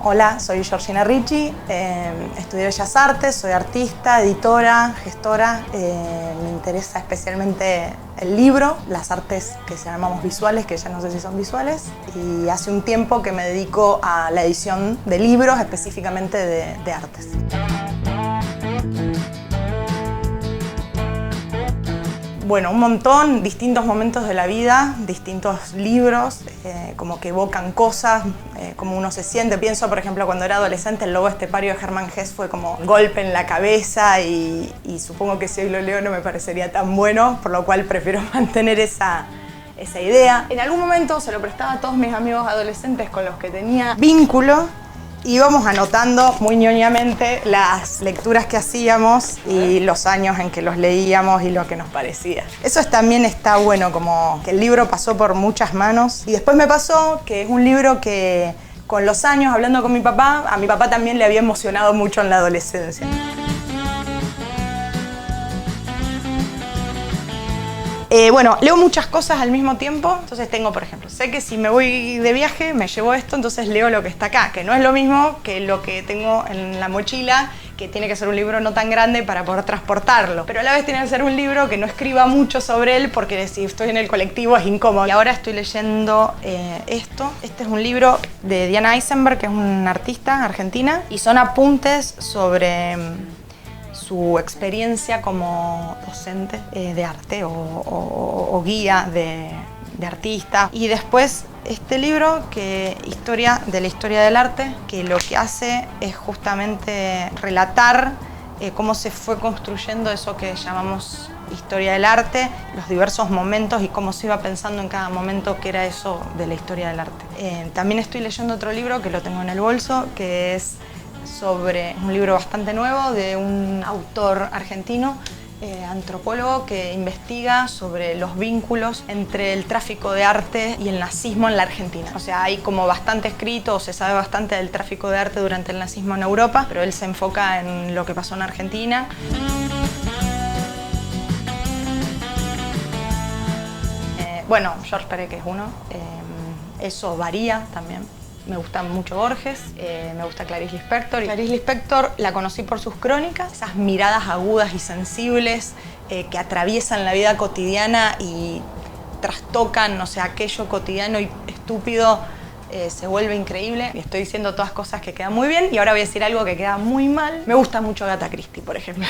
Hola, soy Georgina Ricci, estudié Bellas Artes, soy artista, editora, gestora. Me interesa especialmente el libro, las artes que se llamamos visuales, que ya no sé si son visuales, y hace un tiempo que me dedico a la edición de libros, específicamente de artes. Bueno, un montón, distintos momentos de la vida, distintos libros, como que evocan cosas, como uno se siente. Pienso, por ejemplo, cuando era adolescente, El lobo estepario de Hermann Hesse fue como un golpe en la cabeza y supongo que si hoy lo leo no me parecería tan bueno, por lo cual prefiero mantener esa idea. En algún momento se lo prestaba a todos mis amigos adolescentes con los que tenía vínculo. Íbamos anotando muy ñoñamente las lecturas que hacíamos y los años en que los leíamos y lo que nos parecía. Eso también está bueno, como que el libro pasó por muchas manos. Y después me pasó que es un libro que con los años, hablando con mi papá, a mi papá también le había emocionado mucho en la adolescencia. Bueno, leo muchas cosas al mismo tiempo, entonces tengo, por ejemplo, sé que si me voy de viaje me llevo esto, entonces leo lo que está acá, que no es lo mismo que lo que tengo en la mochila, que tiene que ser un libro no tan grande para poder transportarlo, pero a la vez tiene que ser un libro que no escriba mucho sobre él, porque si estoy en el colectivo es incómodo. Y ahora estoy leyendo esto. Este es un libro de Diana Eisenberg, que es una artista argentina, y son apuntes sobre su experiencia como docente de arte o guía de artista. Y después este libro, que Historia de la historia del arte, que lo que hace es justamente relatar cómo se fue construyendo eso que llamamos historia del arte, los diversos momentos y cómo se iba pensando en cada momento que era eso de la historia del arte. También estoy leyendo otro libro que lo tengo en el bolso, que es sobre un libro bastante nuevo de un autor argentino, antropólogo, que investiga sobre los vínculos entre el tráfico de arte y el nazismo en la Argentina. O sea, hay como bastante escrito, o se sabe bastante del tráfico de arte durante el nazismo en Europa, pero él se enfoca en lo que pasó en Argentina. Bueno, George Perec es uno. Eso varía también. Me gusta mucho Borges, me gusta Clarice Lispector. Clarice Lispector la conocí por sus crónicas, esas miradas agudas y sensibles que atraviesan la vida cotidiana y trastocan, o sea, aquello cotidiano y estúpido se vuelve increíble. Y estoy diciendo todas cosas que quedan muy bien y ahora voy a decir algo que queda muy mal. Me gusta mucho Agatha Christie, por ejemplo.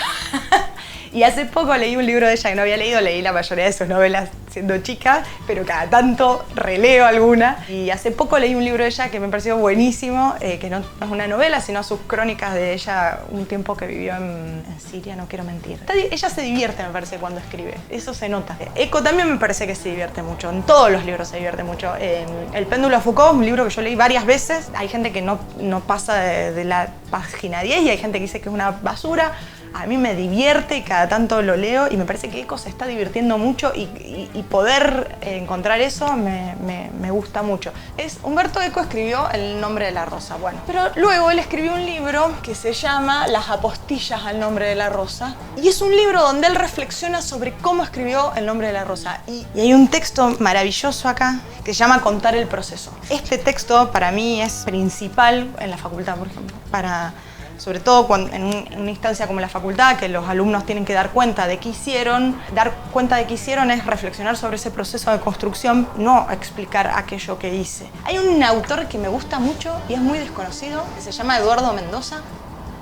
Y hace poco leí un libro de ella que no había leído, leí la mayoría de sus novelas siendo chica, pero cada tanto releo alguna. Y hace poco leí un libro de ella que me pareció buenísimo, que no es una novela, sino sus crónicas de ella, un tiempo que vivió en Siria, no quiero mentir. Ella se divierte, me parece, cuando escribe, eso se nota. Eco también me parece que se divierte mucho, en todos los libros se divierte mucho. El péndulo de Foucault, un libro que yo leí varias veces, hay gente que no pasa de la página 10 y hay gente que dice que es una basura. A mí me divierte y cada tanto lo leo y me parece que Eco se está divirtiendo mucho y poder encontrar eso me gusta mucho. Humberto Eco escribió El nombre de la rosa, bueno, pero luego él escribió un libro que se llama Las apostillas al nombre de la rosa y es un libro donde él reflexiona sobre cómo escribió El nombre de la rosa y hay un texto maravilloso acá que se llama Contar el proceso. Este texto para mí es principal en la facultad, por ejemplo, sobre todo en una instancia como la facultad, que los alumnos tienen que dar cuenta de qué hicieron. Dar cuenta de qué hicieron es reflexionar sobre ese proceso de construcción, no explicar aquello que hice. Hay un autor que me gusta mucho y es muy desconocido, que se llama Eduardo Mendoza.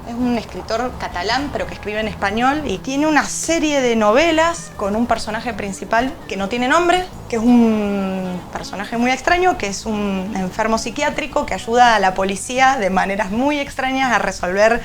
Es un escritor catalán, pero que escribe en español y tiene una serie de novelas con un personaje principal que no tiene nombre, que es un personaje muy extraño, que es un enfermo psiquiátrico que ayuda a la policía de maneras muy extrañas a resolver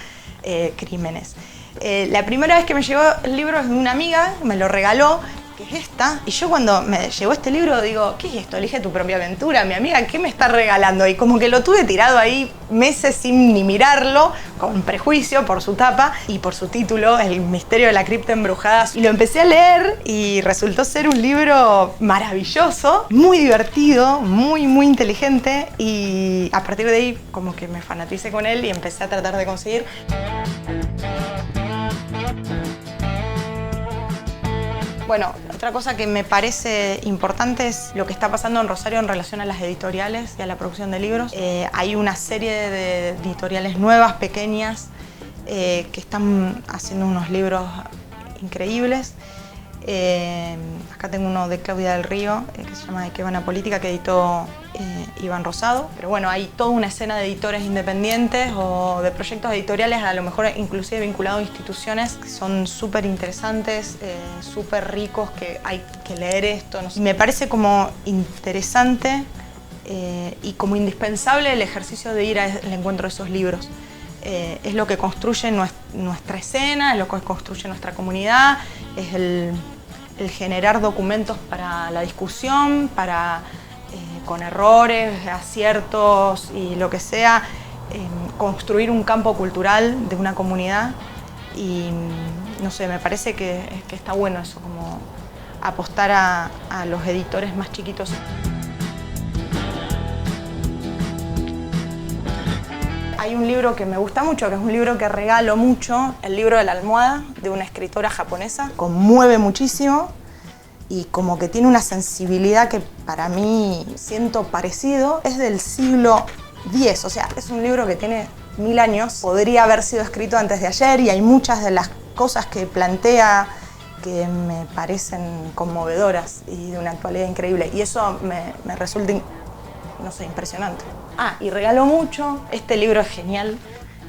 crímenes. La primera vez que me llegó el libro es de una amiga, me lo regaló, que es esta, y yo cuando me llegó este libro digo, ¿qué es esto? Elige tu propia aventura, mi amiga, ¿qué me está regalando? Y como que lo tuve tirado ahí meses sin ni mirarlo, con prejuicio por su tapa y por su título, El misterio de la cripta embrujada, y lo empecé a leer y resultó ser un libro maravilloso, muy divertido, muy inteligente, y a partir de ahí como que me fanaticé con él y empecé a tratar de conseguir. Bueno, otra cosa que me parece importante es lo que está pasando en Rosario en relación a las editoriales y a la producción de libros. Hay una serie de editoriales nuevas, pequeñas, que están haciendo unos libros increíbles. Acá tengo uno de Claudia del Río, que se llama De qué va la política, que editó Iván Rosado. Pero bueno, hay toda una escena de editores independientes o de proyectos editoriales, a lo mejor inclusive vinculados a instituciones, que son súper interesantes, súper ricos, que hay que leer esto. No sé. Me parece como interesante y como indispensable el ejercicio de ir al encuentro de esos libros. Es lo que construye nuestra escena, es lo que construye nuestra comunidad, es el generar documentos para la discusión, con errores, aciertos y lo que sea, construir un campo cultural de una comunidad. Y no sé, me parece que está bueno eso, como apostar a los editores más chiquitos. Hay un libro que me gusta mucho, que es un libro que regalo mucho, el libro de la almohada, de una escritora japonesa. Conmueve muchísimo y como que tiene una sensibilidad que para mí siento parecido. Es del siglo X, o sea, es un libro que tiene 1000 años. Podría haber sido escrito antes de ayer y hay muchas de las cosas que plantea que me parecen conmovedoras y de una actualidad increíble. Y eso me resulta, no sé, impresionante. Y regalo mucho, este libro es genial,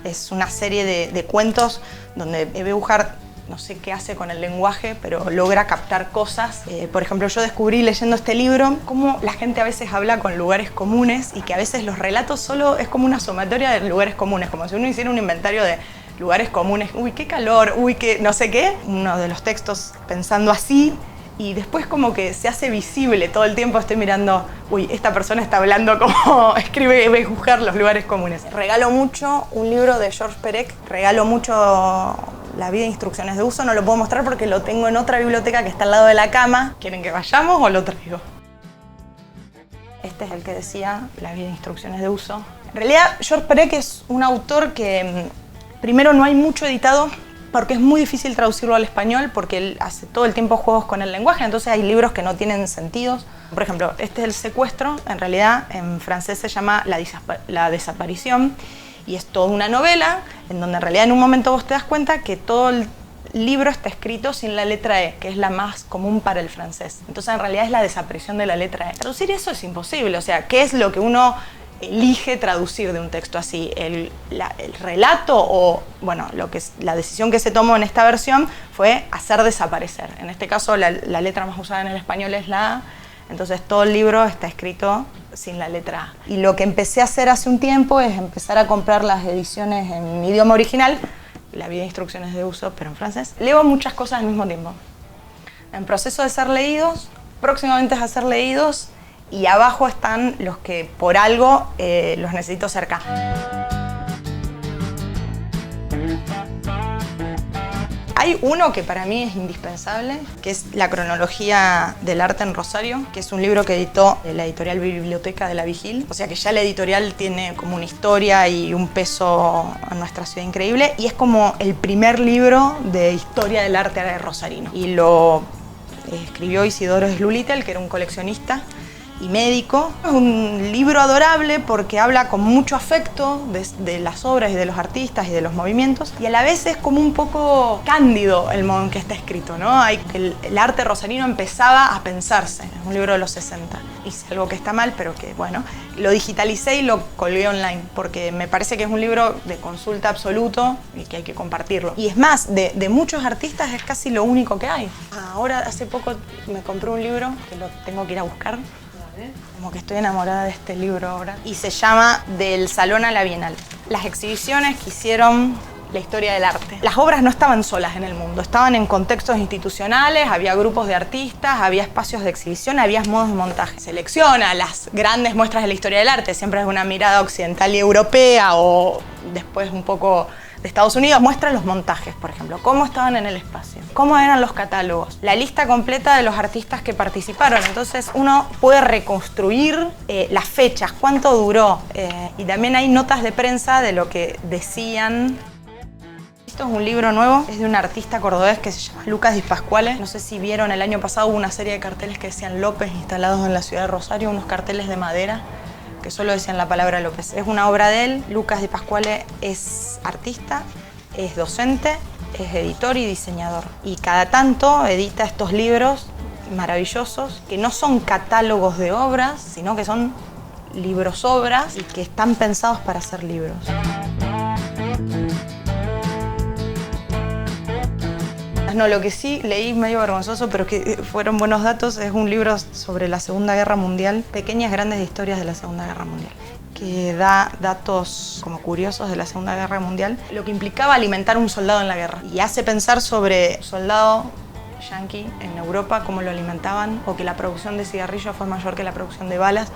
es una serie de cuentos donde Eve Ujar, no sé qué hace con el lenguaje, pero logra captar cosas. Por ejemplo, yo descubrí leyendo este libro cómo la gente a veces habla con lugares comunes y que a veces los relatos solo es como una sumatoria de lugares comunes, como si uno hiciera un inventario de lugares comunes. Uy, qué calor, uy, qué no sé qué. Uno de los textos pensando así. Y después como que se hace visible, todo el tiempo estoy mirando, uy, esta persona está hablando como escribe Eve Ujar los lugares comunes. Regalo mucho un libro de Georges Perec, regalo mucho La vida e instrucciones de uso, no lo puedo mostrar porque lo tengo en otra biblioteca que está al lado de la cama. ¿Quieren que vayamos o lo traigo? Este es el que decía, La vida e instrucciones de uso. En realidad, Georges Perec es un autor que primero no hay mucho editado, porque es muy difícil traducirlo al español, porque él hace todo el tiempo juegos con el lenguaje, entonces hay libros que no tienen sentidos. Por ejemplo, este es El secuestro, en realidad en francés se llama La desaparición, y es toda una novela en donde en realidad en un momento vos te das cuenta que todo el libro está escrito sin la letra E, que es la más común para el francés. Entonces en realidad es la desaparición de la letra E. Traducir eso es imposible, o sea, ¿qué es lo que uno elige traducir de un texto así? El relato o, bueno, la decisión que se tomó en esta versión fue hacer desaparecer. En este caso la letra más usada en el español es la A, entonces todo el libro está escrito sin la letra A. Y lo que empecé a hacer hace un tiempo es empezar a comprar las ediciones en mi idioma original, La vida e instrucciones de uso, pero en francés. Leo muchas cosas al mismo tiempo. En proceso de ser leídos, próximamente a ser leídos, y abajo están los que por algo los necesito cerca. Hay uno que para mí es indispensable, que es La cronología del arte en Rosario, que es un libro que editó la editorial Biblioteca de la Vigil. O sea que ya la editorial tiene como una historia y un peso en nuestra ciudad increíble, y es como el primer libro de historia del arte rosarino. Y lo escribió Isidoro Slulitel, que era un coleccionista y médico. Es un libro adorable porque habla con mucho afecto de las obras y de los artistas y de los movimientos, y a la vez es como un poco cándido el modo en que está escrito, ¿no? El arte rosarino empezaba a pensarse, es un libro de los 60. Hice algo que está mal, pero que bueno, lo digitalicé y lo colgué online porque me parece que es un libro de consulta absoluto y que hay que compartirlo. Y es más, de muchos artistas es casi lo único que hay. Ahora, hace poco me compré un libro que lo tengo que ir a buscar. Como que estoy enamorada de este libro ahora. Y se llama Del Salón a la Bienal. Las exhibiciones que hicieron la historia del arte. Las obras no estaban solas en el mundo, estaban en contextos institucionales, había grupos de artistas, había espacios de exhibición, había modos de montaje. Selecciona las grandes muestras de la historia del arte, siempre es una mirada occidental y europea, o después un poco de Estados Unidos. Muestra los montajes, por ejemplo, cómo estaban en el espacio, cómo eran los catálogos, la lista completa de los artistas que participaron. Entonces uno puede reconstruir las fechas, cuánto duró, y también hay notas de prensa de lo que decían. Esto es un libro nuevo, es de un artista cordobés que se llama Lucas Di Pasquale. No sé si vieron, el año pasado hubo una serie de carteles que decían López instalados en la ciudad de Rosario, unos carteles de madera que solo decían la palabra López. Es una obra de él. Lucas Di Pasquale es artista, es docente, es editor y diseñador. Y cada tanto edita estos libros maravillosos que no son catálogos de obras, sino que son libros-obras y que están pensados para ser libros. No, lo que sí leí medio vergonzoso, pero que fueron buenos datos, es un libro sobre la Segunda Guerra Mundial, pequeñas grandes historias de la Segunda Guerra Mundial, que da datos como curiosos de la Segunda Guerra Mundial, lo que implicaba alimentar a un soldado en la guerra. Y hace pensar sobre soldado yanqui en Europa, cómo lo alimentaban, o que la producción de cigarrillos fue mayor que la producción de balas,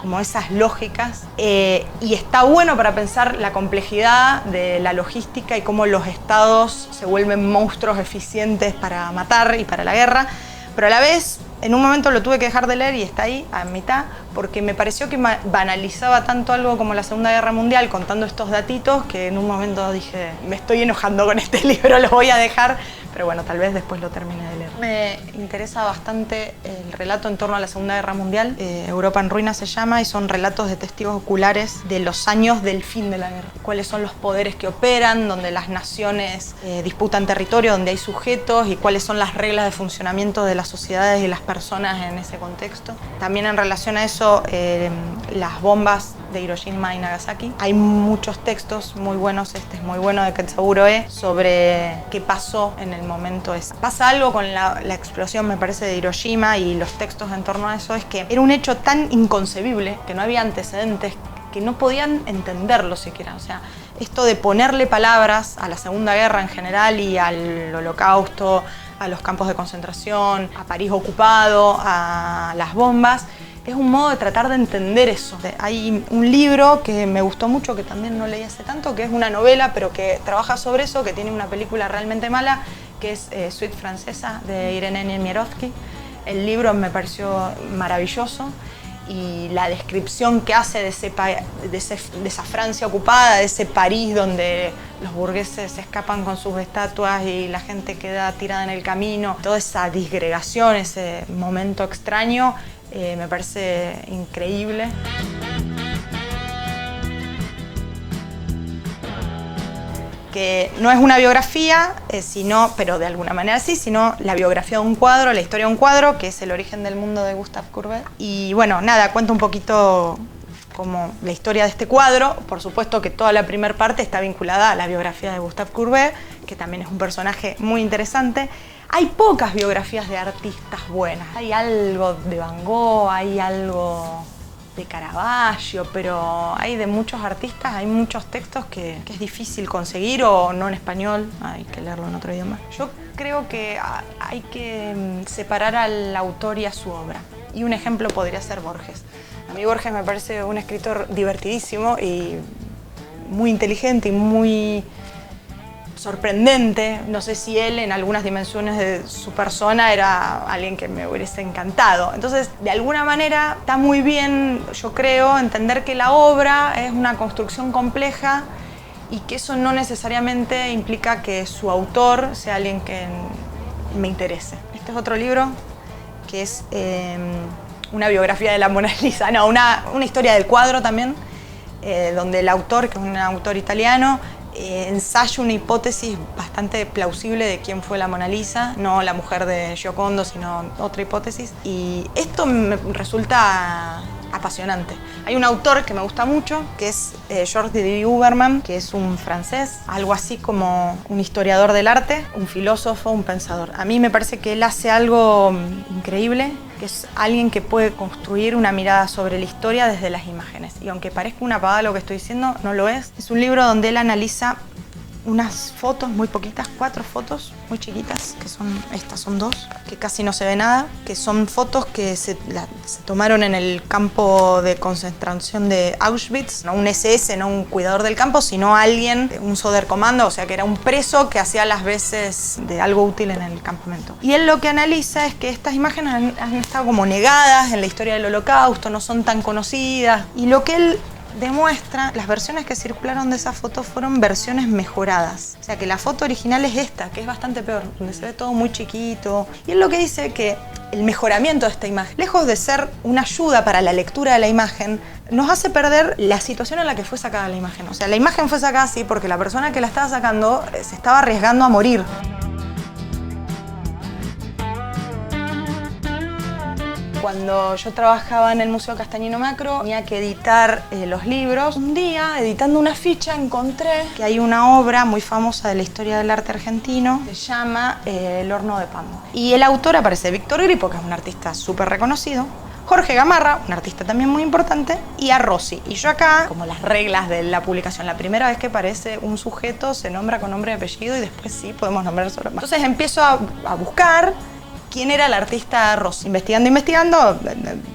como esas lógicas, y está bueno para pensar la complejidad de la logística y cómo los estados se vuelven monstruos eficientes para matar y para la guerra, pero a la vez en un momento lo tuve que dejar de leer y está ahí a mitad porque me pareció que banalizaba tanto algo como la Segunda Guerra Mundial contando estos datitos que en un momento dije, me estoy enojando con este libro, lo voy a dejar, pero bueno, tal vez después lo termine de leer. Me interesa bastante el relato en torno a la Segunda Guerra Mundial. Europa en ruinas se llama y son relatos de testigos oculares de los años del fin de la guerra. Cuáles son los poderes que operan, donde las naciones disputan territorio, donde hay sujetos y cuáles son las reglas de funcionamiento de las sociedades y las personas en ese contexto. También en relación a eso, las bombas de Hiroshima y Nagasaki. Hay muchos textos muy buenos, este es muy bueno, de Ketsaburo sobre qué pasó en el momento ese. Pasa algo con la explosión, me parece, de Hiroshima y los textos en torno a eso, es que era un hecho tan inconcebible, que no había antecedentes, que no podían entenderlo siquiera. O sea, esto de ponerle palabras a la Segunda Guerra en general y al Holocausto, a los campos de concentración, a París ocupado, a las bombas, es un modo de tratar de entender eso. Hay un libro que me gustó mucho, que también no leí hace tanto, que es una novela, pero que trabaja sobre eso, que tiene una película realmente mala, que es Suite Francesa, de Irene Nemirovsky. El libro me pareció maravilloso y la descripción que hace de esa Francia ocupada, de ese París donde los burgueses se escapan con sus estatuas y la gente queda tirada en el camino, toda esa disgregación, ese momento extraño, me parece increíble. Que no es una biografía, pero de alguna manera sí, sino la biografía de un cuadro, la historia de un cuadro, que es El origen del mundo de Gustave Courbet. Y bueno, nada, cuento un poquito como la historia de este cuadro. Por supuesto que toda la primera parte está vinculada a la biografía de Gustave Courbet, que también es un personaje muy interesante. Hay pocas biografías de artistas buenas. Hay algo de Van Gogh, hay algo de Caravaggio, pero hay de muchos artistas, hay muchos textos que es difícil conseguir, o no en español, hay que leerlo en otro idioma. Yo creo que hay que separar al autor y a su obra. Y un ejemplo podría ser Borges. A mí Borges me parece un escritor divertidísimo y muy inteligente y muy sorprendente. No sé si él en algunas dimensiones de su persona era alguien que me hubiese encantado. Entonces, de alguna manera está muy bien, yo creo, entender que la obra es una construcción compleja y que eso no necesariamente implica que su autor sea alguien que me interese. Este es otro libro que es una biografía de la Mona Lisa, no, una historia del cuadro también, donde el autor, que es un autor italiano, ensaya una hipótesis bastante plausible de quién fue la Mona Lisa, no la mujer de Giocondo, sino otra hipótesis. Y esto me resulta apasionante. Hay un autor que me gusta mucho, que es Georges de Huberman, que es un francés, algo así como un historiador del arte, un filósofo, un pensador. A mí me parece que él hace algo increíble, que es alguien que puede construir una mirada sobre la historia desde las imágenes. Y aunque parezca una pavada lo que estoy diciendo, no lo es. Es un libro donde él analiza unas fotos muy poquitas, 4 fotos muy chiquitas, que son, estas son 2, que casi no se ve nada, que son fotos que se tomaron en el campo de concentración de Auschwitz, no un SS, no un cuidador del campo, sino alguien, un Sonderkommando, o sea que era un preso que hacía las veces de algo útil en el campamento. Y él lo que analiza es que estas imágenes han estado como negadas en la historia del Holocausto, no son tan conocidas, y lo que él demuestra, las versiones que circularon de esa foto fueron versiones mejoradas. O sea que la foto original es esta, que es bastante peor, donde se ve todo muy chiquito. Y él lo que dice que el mejoramiento de esta imagen, lejos de ser una ayuda para la lectura de la imagen, nos hace perder la situación en la que fue sacada la imagen. O sea, la imagen fue sacada así porque la persona que la estaba sacando se estaba arriesgando a morir. Cuando yo trabajaba en el Museo Castañino Macro, tenía que editar los libros. Un día, editando una ficha, encontré que hay una obra muy famosa de la historia del arte argentino, se llama El horno de pan. Y el autor aparece Víctor Gripo, que es un artista súper reconocido, Jorge Gamarra, un artista también muy importante, y a Rossi. Y yo acá, como las reglas de la publicación, la primera vez que aparece un sujeto se nombra con nombre y apellido y después sí podemos nombrar solo. Entonces empiezo a buscar quién era el artista Rossi. Investigando,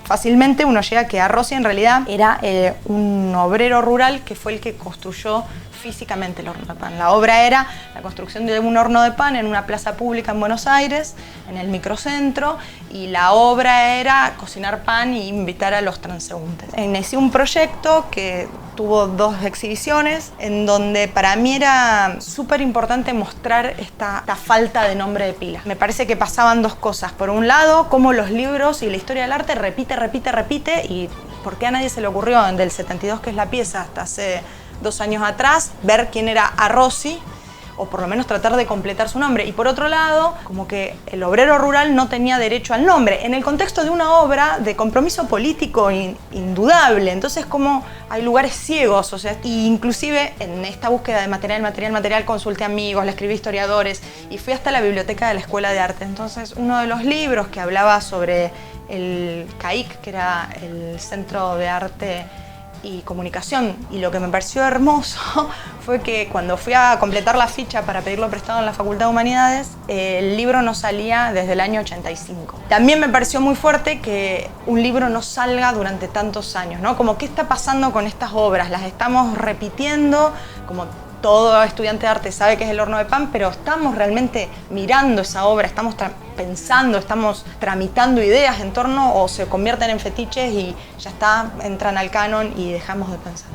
fácilmente uno llega a que a Rossi en realidad era un obrero rural que fue el que construyó físicamente el horno de pan. La obra era la construcción de un horno de pan en una plaza pública en Buenos Aires, en el microcentro, y la obra era cocinar pan e invitar a los transeúntes. Inicié un proyecto que tuvo 2 exhibiciones, en donde para mí era súper importante mostrar esta falta de nombre de pila. Me parece que pasaban 2 cosas. Por un lado, cómo los libros y la historia del arte repite, y por qué a nadie se le ocurrió del 72, que es la pieza, hasta hace 2 años atrás, ver quién era a Rossi, o por lo menos tratar de completar su nombre. Y por otro lado, como que el obrero rural no tenía derecho al nombre, en el contexto de una obra de compromiso político indudable. Entonces, como hay lugares ciegos, o sea, y inclusive en esta búsqueda de material, consulté amigos, le escribí historiadores y fui hasta la biblioteca de la Escuela de Arte. Entonces, uno de los libros que hablaba sobre el CAIC, que era el Centro de Arte y Comunicación, y lo que me pareció hermoso fue que cuando fui a completar la ficha para pedirlo prestado en la Facultad de Humanidades, el libro no salía desde el año 85. También me pareció muy fuerte que un libro no salga durante tantos años, ¿no? Como qué está pasando con estas obras, las estamos repitiendo, como todo estudiante de arte sabe que es el horno de pan, pero estamos realmente mirando esa obra, estamos pensando, estamos tramitando ideas en torno, o se convierten en fetiches y ya está, entran al canon y dejamos de pensar.